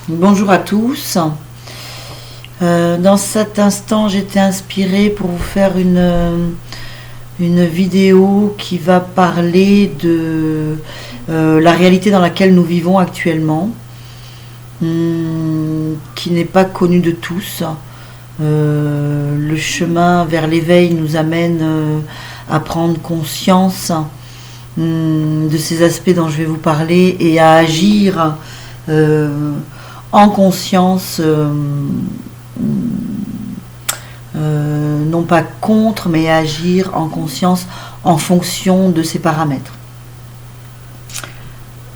Bonjour à tous. Dans cet instant, j'étais inspirée pour vous faire une vidéo qui va parler de la réalité dans laquelle nous vivons actuellement, qui n'est pas connue de tous. Le chemin vers l'éveil nous amène à prendre conscience de ces aspects dont je vais vous parler et à agir en conscience, non pas contre, mais agir en conscience en fonction de ces paramètres.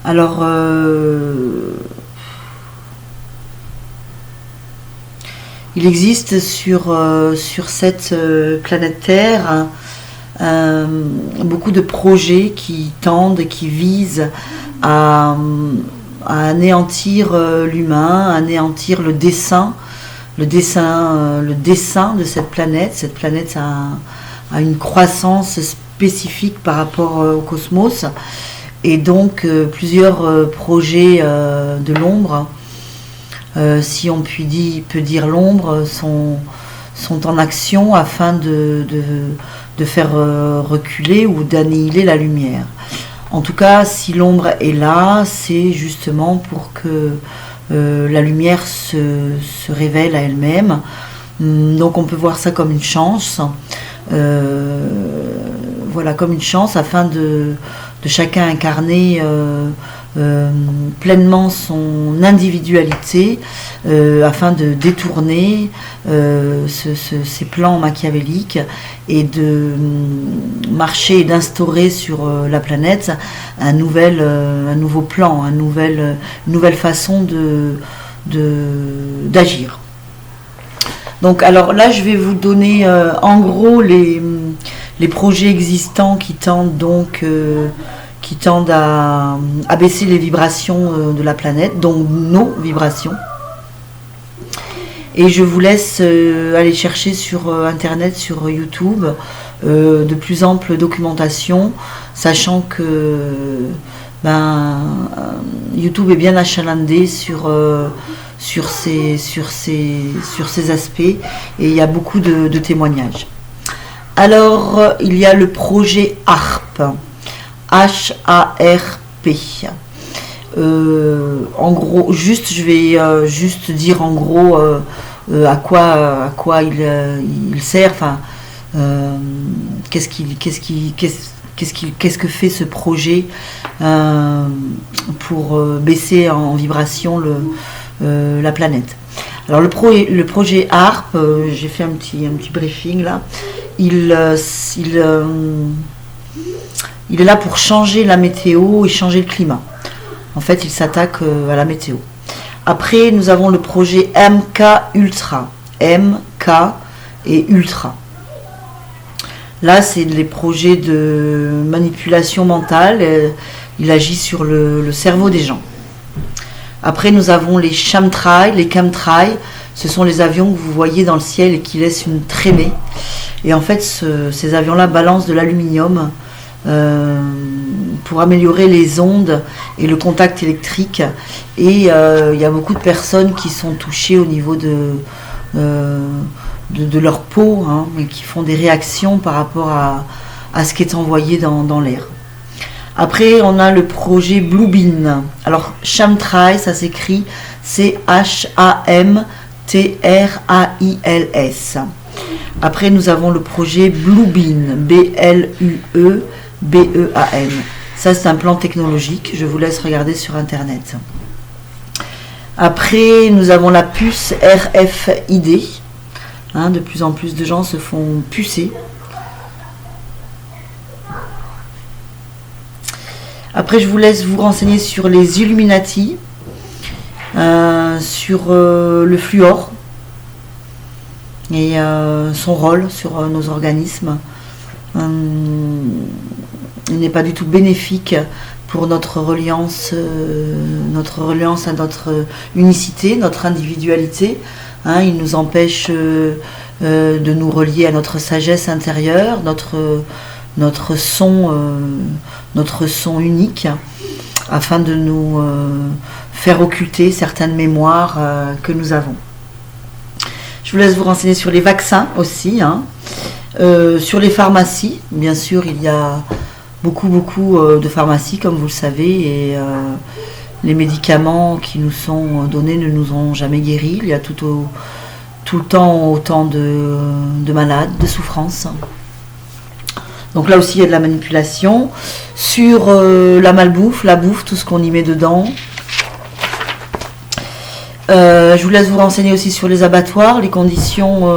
Alors, il existe sur cette planète Terre beaucoup de projets qui tendent et qui visent à anéantir l'humain, à anéantir le dessein de cette planète. Cette planète a une croissance spécifique par rapport au cosmos, et donc plusieurs projets de l'ombre, si on peut dire l'ombre, sont en action afin de faire reculer ou d'annihiler la lumière. En tout cas, si l'ombre est là, c'est justement pour que la lumière se révèle à elle-même. Donc on peut voir ça comme une chance. Voilà, comme une chance afin de chacun incarner pleinement son individualité, afin de détourner ces plans machiavéliques et de marcher et d'instaurer sur la planète un nouveau plan, une nouvelle façon d'agir. Donc alors là, je vais vous donner en gros les projets existants qui tendent à baisser les vibrations de la planète, donc nos vibrations. Et je vous laisse aller chercher sur Internet, sur YouTube, de plus amples documentations, sachant que YouTube est bien achalandé sur ces aspects, et il y a beaucoup de témoignages. Alors, il y a le projet HARP. H-A-R-P. En gros, je vais dire en gros à quoi il sert. Enfin, qu'est-ce que fait ce projet pour baisser en vibration la planète. Alors le projet HARP, j'ai fait un petit briefing là. Il est là pour changer la météo et changer le climat. En fait, il s'attaque à la météo. Après, nous avons le projet MK Ultra. MK et Ultra. Là, c'est les projets de manipulation mentale. Il agit sur le cerveau des gens. Après, nous avons les chemtrails, les chemtrails. Ce sont les avions que vous voyez dans le ciel et qui laissent une traînée. Et en fait, ces avions-là balancent de l'aluminium pour améliorer les ondes et le contact électrique. Et il y a beaucoup de personnes qui sont touchées au niveau de leur peau, et qui font des réactions par rapport à ce qui est envoyé dans l'air. Après, on a le projet Bluebeam. Alors, chemtrail, ça s'écrit CHAMTRAILS. Après, nous avons le projet Bluebeam, BLUEBEAN. Ça, c'est un plan technologique. Je vous laisse regarder sur Internet. Après, nous avons la puce RFID. De plus en plus de gens se font pucer. Après, je vous laisse vous renseigner sur les Illuminati, sur le fluor et son rôle sur nos organismes. Il n'est pas du tout bénéfique pour notre reliance à notre unicité, notre individualité. Il nous empêche de nous relier à notre sagesse intérieure, notre son unique, afin de nous faire occulter certaines mémoires que nous avons. Je vous laisse vous renseigner sur les vaccins aussi, hein. Sur les pharmacies, bien sûr, il y a beaucoup de pharmacies, comme vous le savez, et les médicaments qui nous sont donnés ne nous ont jamais guéris. Il y a tout le temps autant de malades, de souffrances. Donc là aussi, il y a de la manipulation. Sur la malbouffe, la bouffe, tout ce qu'on y met dedans. Je vous laisse vous renseigner aussi sur les abattoirs, les conditions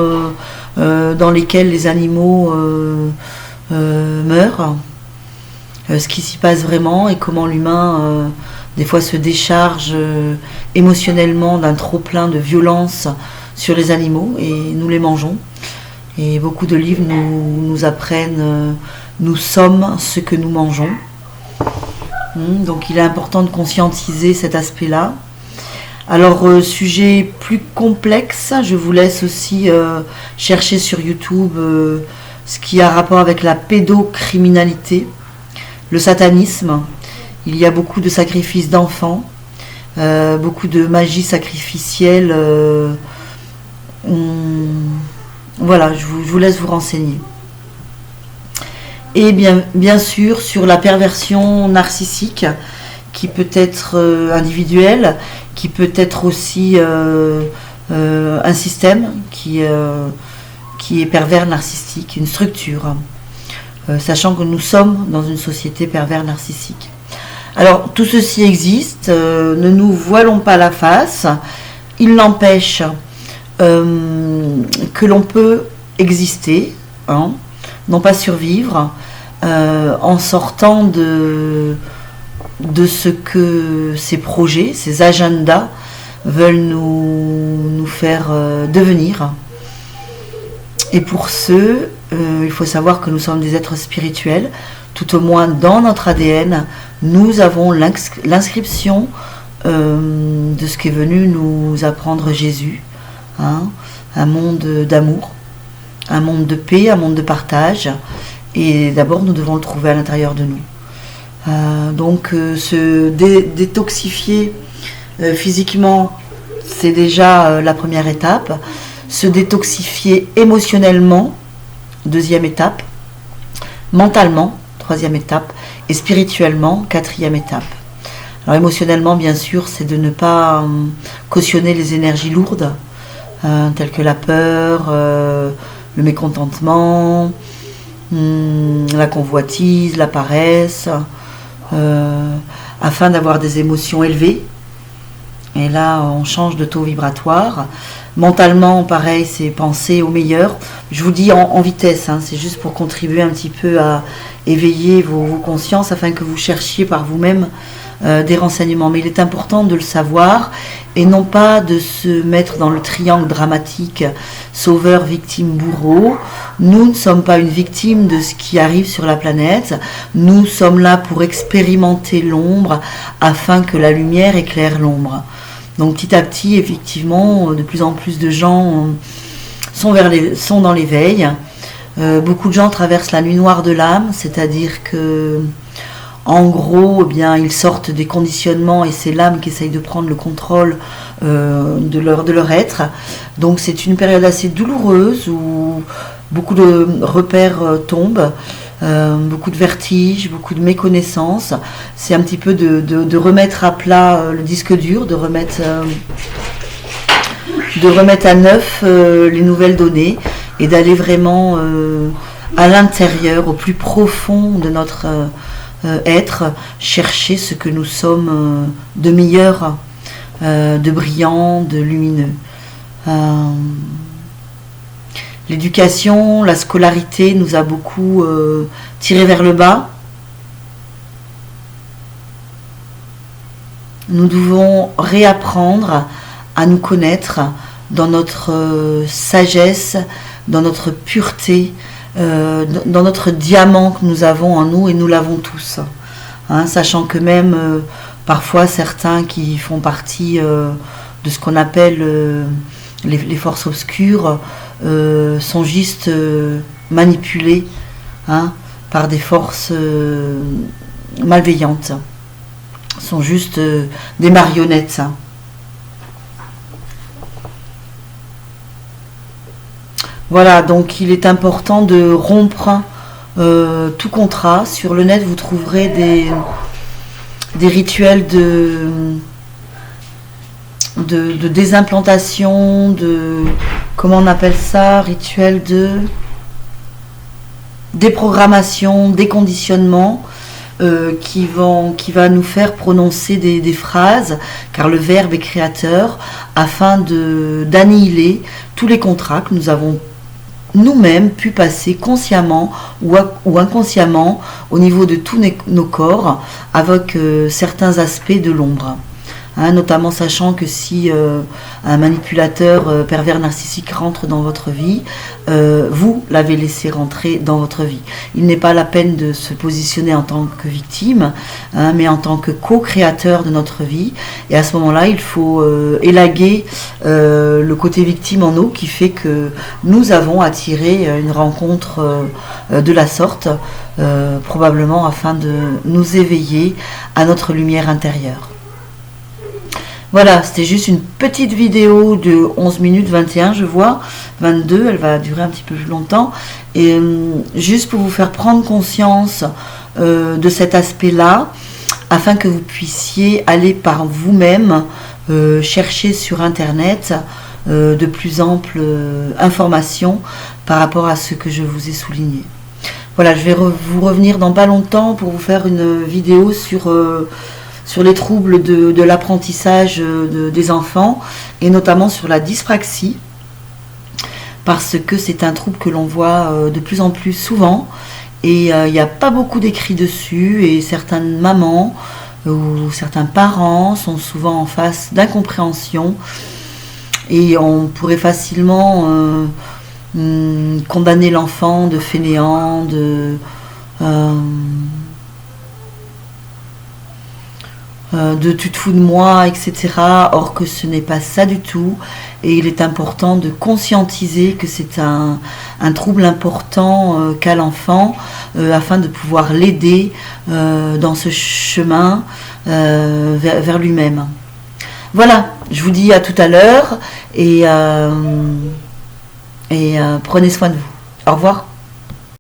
dans lesquelles les animaux meurent, ce qui s'y passe vraiment et comment l'humain des fois se décharge émotionnellement d'un trop-plein de violence sur les animaux et nous les mangeons. Et beaucoup de livres nous apprennent nous sommes ce que nous mangeons. Donc il est important de conscientiser cet aspect-là. Alors, sujet plus complexe, je vous laisse aussi chercher sur YouTube ce qui a rapport avec la pédocriminalité, le satanisme. Il y a beaucoup de sacrifices d'enfants, beaucoup de magie sacrificielle. Voilà, je vous laisse vous renseigner. Et bien sûr, sur la perversion narcissique, qui peut être individuelle, qui peut être aussi un système qui est pervers narcissique, une structure, sachant que nous sommes dans une société pervers narcissique. Alors, tout ceci existe, ne nous voilons pas la face, il n'empêche que l'on peut exister, hein, non pas survivre, en sortant de ce que ces projets, ces agendas veulent nous faire devenir. Et pour ce, il faut savoir que nous sommes des êtres spirituels, tout au moins dans notre ADN, nous avons l'inscription de ce qu'est venu nous apprendre Jésus, hein, un monde d'amour, un monde de paix, un monde de partage, et d'abord nous devons le trouver à l'intérieur de nous. Donc se détoxifier physiquement, c'est déjà la première étape. Se détoxifier émotionnellement, deuxième étape. Mentalement, troisième étape. Et spirituellement, quatrième étape. Alors émotionnellement, bien sûr, c'est de ne pas cautionner les énergies lourdes, telles que la peur, le mécontentement, la convoitise, la paresse, afin d'avoir des émotions élevées. Et là, on change de taux vibratoire. Mentalement, pareil, c'est penser au meilleur. Je vous dis en vitesse, hein, c'est juste pour contribuer un petit peu à éveiller vos consciences afin que vous cherchiez par vous-même des renseignements. Mais il est important de le savoir et non pas de se mettre dans le triangle dramatique sauveur, victime, bourreau. Nous ne sommes pas une victime de ce qui arrive sur la planète. Nous sommes là pour expérimenter l'ombre afin que la lumière éclaire l'ombre. Donc petit à petit, effectivement, de plus en plus de gens sont dans l'éveil. Beaucoup de gens traversent la nuit noire de l'âme, c'est-à-dire que, en gros, eh bien, ils sortent des conditionnements et c'est l'âme qui essaye de prendre le contrôle de leur être. Donc c'est une période assez douloureuse où beaucoup de repères tombent. Beaucoup de vertiges, beaucoup de méconnaissances. C'est un petit peu de remettre à plat le disque dur, de remettre à neuf les nouvelles données et d'aller vraiment à l'intérieur, au plus profond de notre être, chercher ce que nous sommes de meilleur, de brillant, de lumineux. L'éducation, la scolarité nous a beaucoup tiré vers le bas. Nous devons réapprendre à nous connaître dans notre sagesse, dans notre pureté, dans notre diamant que nous avons en nous et nous l'avons tous. Hein, sachant que même parfois certains qui font partie de ce qu'on appelle les forces obscures sont juste manipulés, hein, par des forces malveillantes. sont juste des marionnettes. Voilà, donc il est important de rompre tout contrat. Sur le net, vous trouverez des rituels de désimplantation, comment on appelle ça, rituel de déprogrammation, déconditionnement, qui va nous faire prononcer des phrases, car le verbe est créateur, afin d'annihiler tous les contrats que nous avons nous-mêmes pu passer consciemment ou inconsciemment au niveau de tous nos corps avec certains aspects de l'ombre. Notamment sachant que si un manipulateur pervers narcissique rentre dans votre vie, vous l'avez laissé rentrer dans votre vie. Il n'est pas la peine de se positionner en tant que victime, mais en tant que co-créateur de notre vie. Et à ce moment-là, il faut élaguer le côté victime en nous qui fait que nous avons attiré une rencontre de la sorte, probablement afin de nous éveiller à notre lumière intérieure. Voilà, c'était juste une petite vidéo de 11 minutes 21, je vois, 22, elle va durer un petit peu plus longtemps. Et juste pour vous faire prendre conscience de cet aspect-là, afin que vous puissiez aller par vous-même chercher sur Internet de plus amples informations par rapport à ce que je vous ai souligné. Voilà, je vais vous revenir dans pas longtemps pour vous faire une vidéo sur les troubles de l'apprentissage des enfants, et notamment sur la dyspraxie, parce que c'est un trouble que l'on voit de plus en plus souvent, et il n'y a pas beaucoup d'écrits dessus, et certaines mamans ou certains parents sont souvent en face d'incompréhension, et on pourrait facilement condamner l'enfant de fainéant, de tu te fous de moi, etc. Or que ce n'est pas ça du tout. Et il est important de conscientiser que c'est un trouble important qu'a l'enfant, afin de pouvoir l'aider dans ce chemin vers lui-même. Voilà, je vous dis à tout à l'heure, et prenez soin de vous. Au revoir.